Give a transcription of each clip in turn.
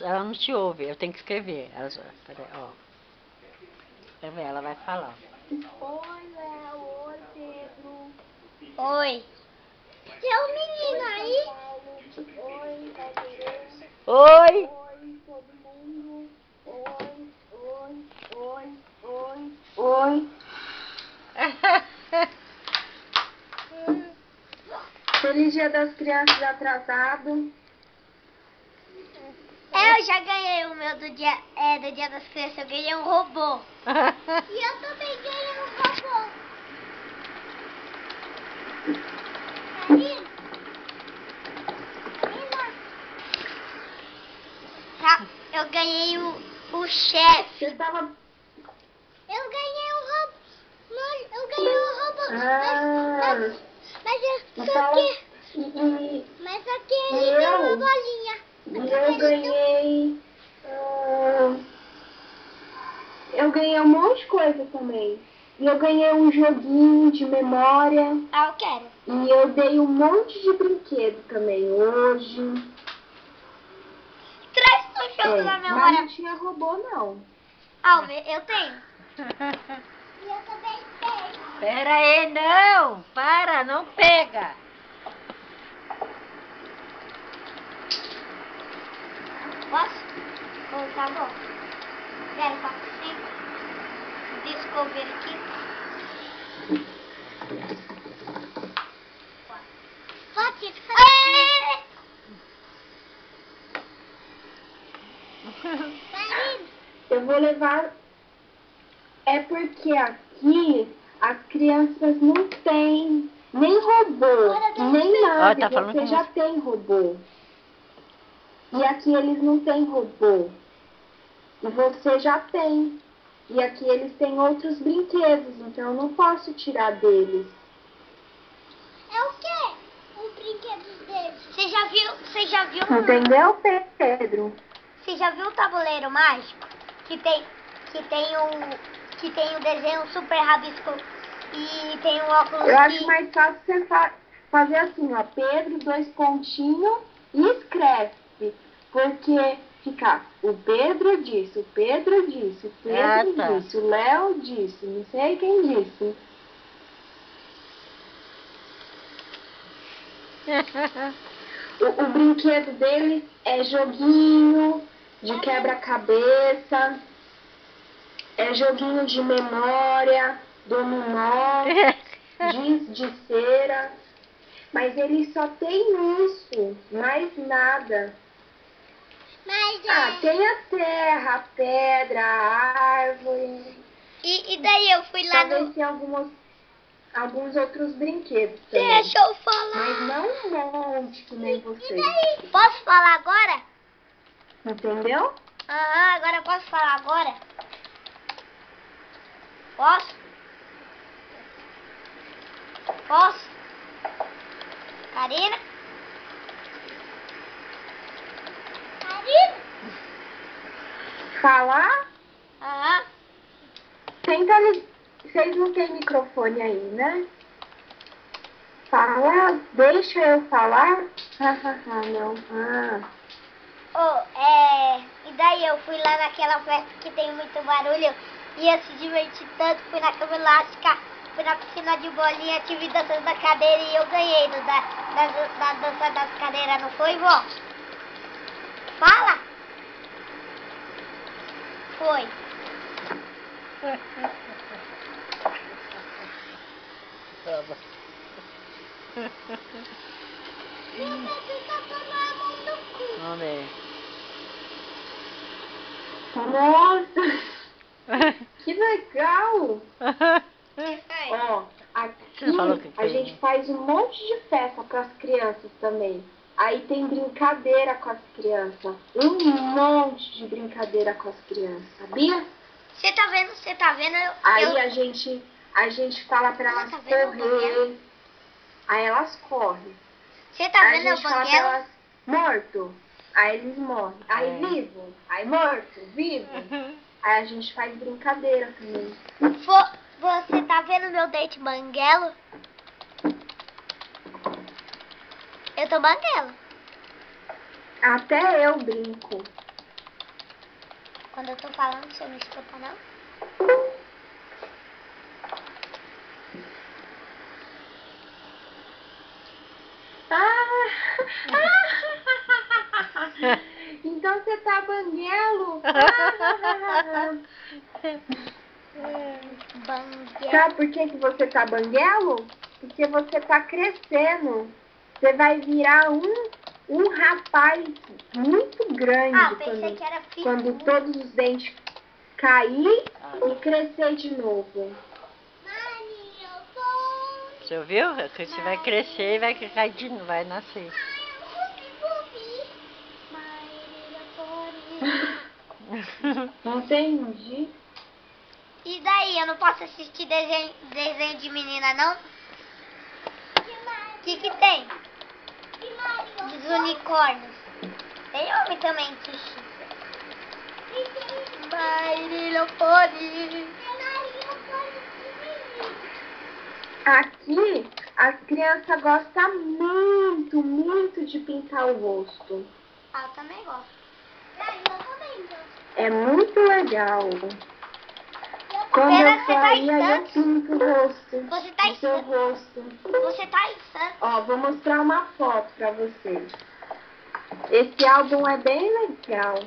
ela não te ouve, eu tenho que escrever. Peraí, ó. Escrever, ela vai falar. Oi, Léo. Oi, Pedro. Oi. Tem um menino aí? Oi, Caldeirão. Oi! Oi, todo mundo. Oi, oi, oi, oi, oi. Feliz Dia das Crianças atrasado. Eu já ganhei o meu do dia das crianças, eu ganhei um robô. E eu também ganhei um robô. Karina? Tá, eu ganhei o chefe. Você tava... Eu ganhei um robô. Eu ganhei um robô. Ah, Mas aqui ele tem uma bolinha. Eu ganhei... eu ganhei um monte de coisa também. E eu ganhei um joguinho de memória. Ah, eu quero. E eu dei um monte de brinquedo também hoje. Traz o jogo da Mas memória. não tinha robô, não. Ah, eu tenho. E eu também tenho. Pera aí, não! Para, não pega! Posso? Oh, tá bom. 0, 4, 5. Discover aqui. Pode. Eu vou levar... É porque aqui as crianças não têm nem robô, nem nada. Tá falando Você com já você. tem robô. E aqui eles não têm robô. E você já tem. E aqui eles têm outros brinquedos, então eu não posso tirar deles. É o quê? Os brinquedos deles. Você já viu? Entendeu, Pedro? Você já viu o tabuleiro mágico? Que tem o desenho super rabisco e tem um óculos Eu acho mais fácil você fazer assim, ó, Pedro, 2 pontinhos e escreve. Porque fica, o Pedro disse, o Pedro disse, o Pedro tá. disse, o Léo disse, não sei quem disse. O brinquedo dele é joguinho de quebra-cabeça, é joguinho de memória, dominó, giz de cera. Mas ele só tem isso, mais nada. Tem a terra, a pedra, a árvore. E daí eu fui lá Talvez tenha alguns outros brinquedos também. Deixa eu falar. Mas não um monte que nem vocês. E daí? Posso falar agora? Entendeu? Aham, agora eu posso falar agora? Posso? Posso? Karina? Karina? Falar? Aham. Tenta Vocês não têm microfone aí, né? Fala, deixa eu falar? Não. E daí eu fui lá naquela festa que tem muito barulho, ia se divertir tanto, fui na cama elástica, fui na piscina de bolinha, tive danças da cadeira e eu ganhei da dança das cadeiras, não foi, vó? Fala! Foi. Vamos ver. Nossa! Que legal! Ó, aqui falou que a gente faz um monte de festa com as crianças também. Aí tem brincadeira com as crianças. Um monte de brincadeira com as crianças, sabia? Você tá vendo? Aí a gente fala pra elas correr. Aí elas correm. Você tá Aí vendo a o gente fala pra banguelo? elas, morto. Aí eles morrem. Aí vivo. Aí morto, vivo. Aí a gente faz brincadeira também. Você tá vendo meu dente banguelo? Eu tô banguelo. Até eu brinco. Quando eu tô falando, você não escuta, não? Então você tá banguelo? Banguela. Sabe por que você tá banguelo? Porque você tá crescendo. Você vai virar um rapaz muito grande Ah, pensei que era filho. quando todos os dentes cair e crescer de novo. Mãe, eu tô... Você ouviu? Que você vai crescer e vai cair de novo, vai nascer. Não entendi. E daí, eu não posso assistir desenho de menina, não? O que tem? Dos unicórnios. Tem homem também que chifra. My Little Pony. Aqui, as crianças gostam muito, muito de pintar o rosto. Ah, eu também gosto. Eu também gosto. É muito legal. Quando Pena eu que você for tá aí, em aí eu Santos. pinto o rosto. Você tá em o seu Santos. rosto. Você tá em Santos. Ó, vou mostrar uma foto pra vocês. Esse álbum é bem legal.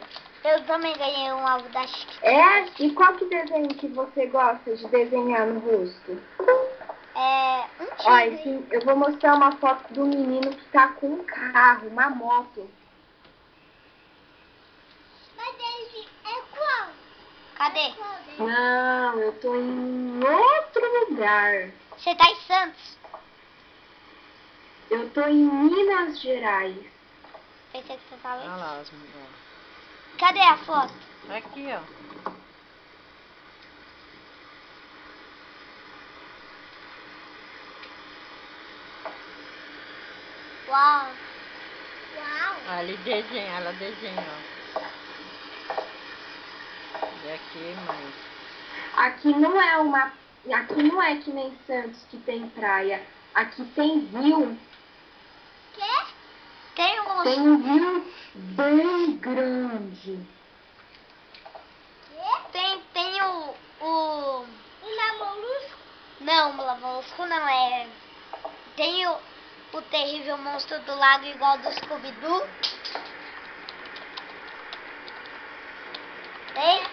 Eu também ganhei um álbum da Chiquita. É? E qual que desenho que você gosta de desenhar no rosto? É um Ó, tigre. eu vou mostrar uma foto do menino que tá com um carro, uma moto. Mas ele é qual? Cadê? Não, eu tô em outro lugar. Você tá em Santos. Eu tô em Minas Gerais. Pensei que você tava Olha em... lá as mulheres. Cadê a foto? Aqui, ó. Uau. Uau. Ali desenha, ela desenha, ó. E aqui mais. Aqui não é que nem Santos que tem praia. Aqui tem rio. Quê? Tem um... Tem um rio bem grande. Tem o... Molusco? Não, o molusco não é... Tem o terrível monstro do lago igual do Scooby-Doo. Tem?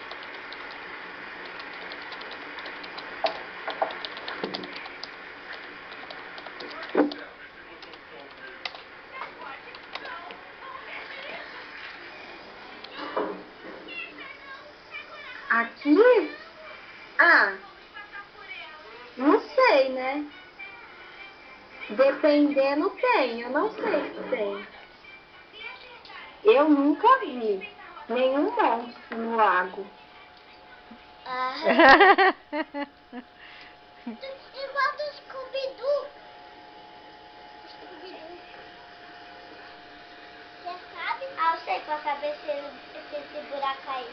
Aqui? Ah, não sei, né? Dependendo tem, eu não sei se tem. Eu nunca vi nenhum monstro no lago. Ah. Igual do Scooby-Doo. Scooby-Doo. Você sabe? Ah, eu sei, pra saber se esse buraco aí.